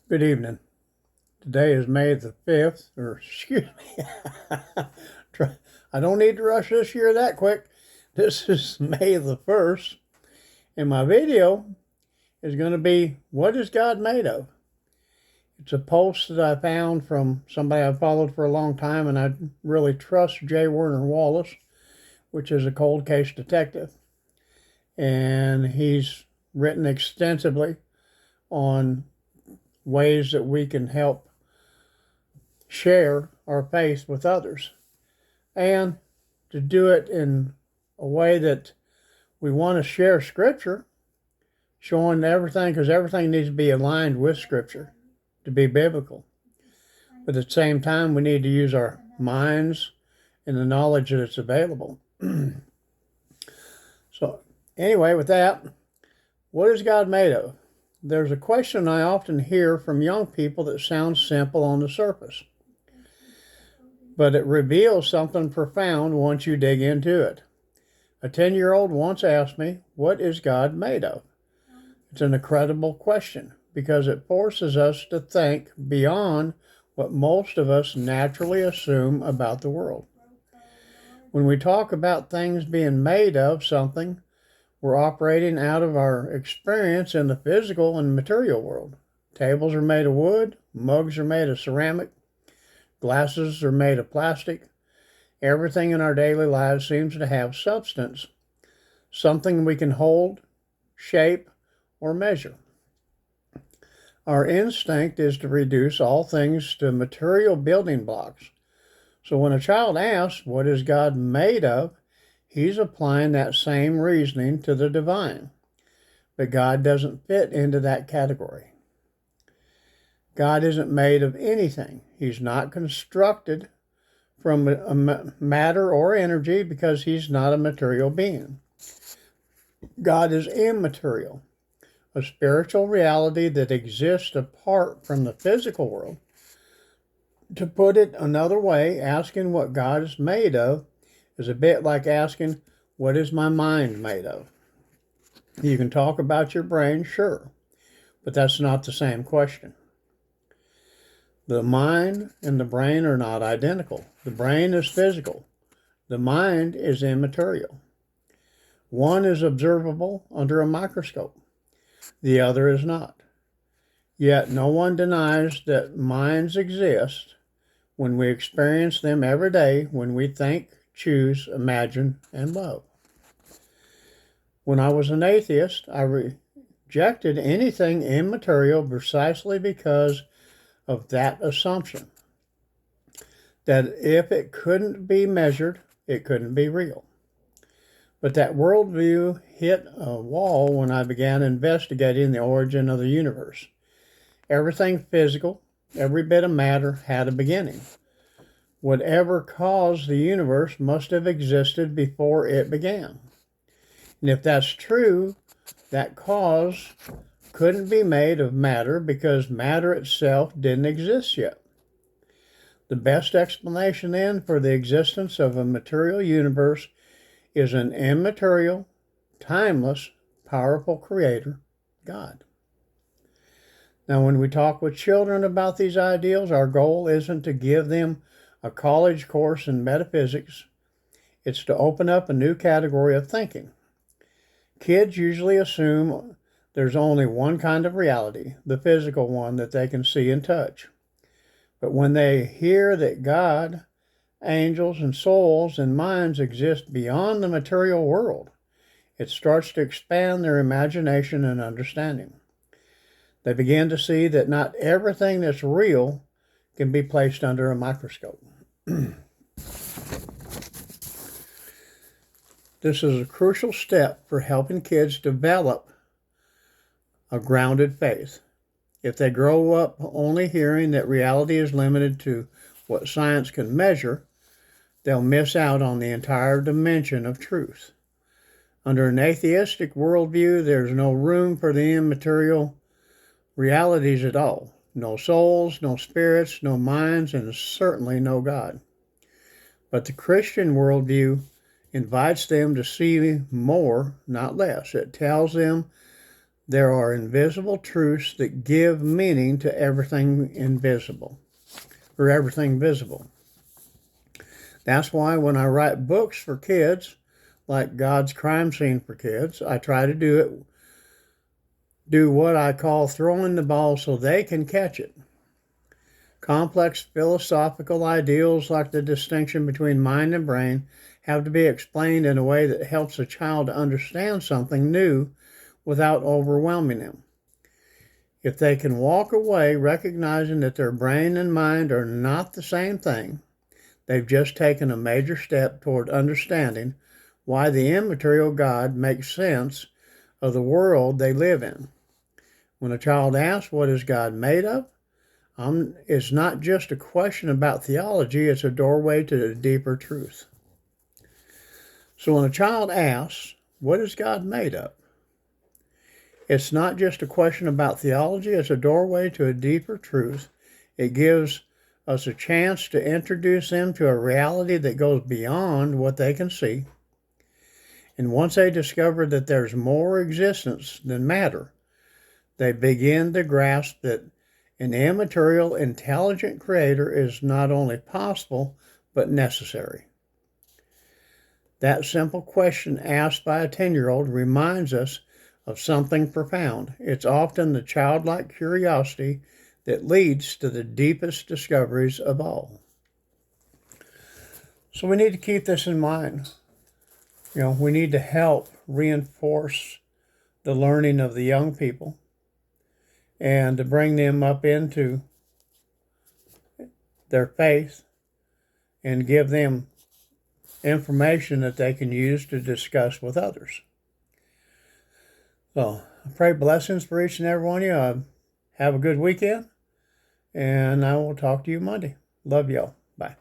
Good evening. Today is May the 5th, or excuse me. I don't need to rush this year that quick. This is May the 1st, and my video is going to be, what is God made of? It's a post that I found from somebody I've followed for a long time, and I really trust J. Werner Wallace, which is a cold case detective. And he's written extensively on ways that we can help share our faith with others, and to do it in a way that we want to share Scripture, showing everything, because everything needs to be aligned with Scripture to be biblical. But at the same time, we need to use our minds and the knowledge that it's available. So anyway, with that, what is God made of? There's a question I often hear from young people that sounds simple on the surface, but it reveals something profound once you dig into it. A 10-year-old once asked me, what is God made of? It's an incredible question because it forces us to think beyond what most of us naturally assume about the world. When we talk about things being made of something, we're operating out of our experience in the physical and material world. Tables are made of wood, mugs are made of ceramic, glasses are made of plastic. Everything in our daily lives seems to have substance, something we can hold, shape, or measure. Our instinct is to reduce all things to material building blocks. So when a child asks, what is God made of? He's applying that same reasoning to the divine. But God doesn't fit into that category. God isn't made of anything. He's not constructed from matter or energy because he's not a material being. God is immaterial, a spiritual reality that exists apart from the physical world. To put it another way, asking what God is made of is a bit like asking, what is my mind made of? You can talk about your brain, sure, but that's not the same question. The mind and the brain are not identical. The brain is physical. The mind is immaterial. One is observable under a microscope. The other is not. Yet no one denies that minds exist when we experience them every day, when we think, choose, imagine, and love. When I was an atheist, I rejected anything immaterial precisely because of that assumption, that if it couldn't be measured, it couldn't be real. But that worldview hit a wall when I began investigating the origin of the universe. Everything physical, every bit of matter had a beginning. Whatever caused the universe must have existed before it began. And if that's true, that cause couldn't be made of matter because matter itself didn't exist yet. The best explanation then for the existence of a material universe is an immaterial, timeless, powerful creator, God. Now, when we talk with children about these ideals, our goal isn't to give them a college course in metaphysics. It's to open up a new category of thinking. Kids usually assume there's only one kind of reality, the physical one that they can see and touch. But when they hear that God, angels, and souls and minds exist beyond the material world, it starts to expand their imagination and understanding. They begin to see that not everything that's real can be placed under a microscope. This is a crucial step for helping kids develop a grounded faith. If they grow up only hearing that reality is limited to what science can measure, they'll miss out on the entire dimension of truth. Under an atheistic worldview, there's no room for the immaterial realities at all. No souls, no spirits, no minds, and certainly no God. But the Christian worldview invites them to see more, not less. It tells them There are invisible truths that give meaning to everything invisible, or everything visible. That's why when I write books for kids, like God's Crime Scene for Kids, I try to do what I call throwing the ball so they can catch it. Complex philosophical ideals like the distinction between mind and brain have to be explained in a way that helps a child to understand something new without overwhelming them. If they can walk away recognizing that their brain and mind are not the same thing, they've just taken a major step toward understanding why the immaterial God makes sense of the world they live in. When a child asks, "What is God made of?" it's not just a question about theology, it's a doorway to a deeper truth. So when a child asks, "What is God made of?" it's not just a question about theology, it's a doorway to a deeper truth. It gives us a chance to introduce them to a reality that goes beyond what they can see. And once they discover that there's more existence than matter, they begin to grasp that an immaterial, intelligent creator is not only possible, but necessary. That simple question asked by a 10-year-old reminds us of something profound. It's often the childlike curiosity that leads to the deepest discoveries of all. So we need to keep this in mind. We need to help reinforce the learning of the young people and to bring them up into their faith and give them information that they can use to discuss with others. So I pray blessings for each and every one of you. Have a good weekend, and I will talk to you Monday. Love y'all. Bye.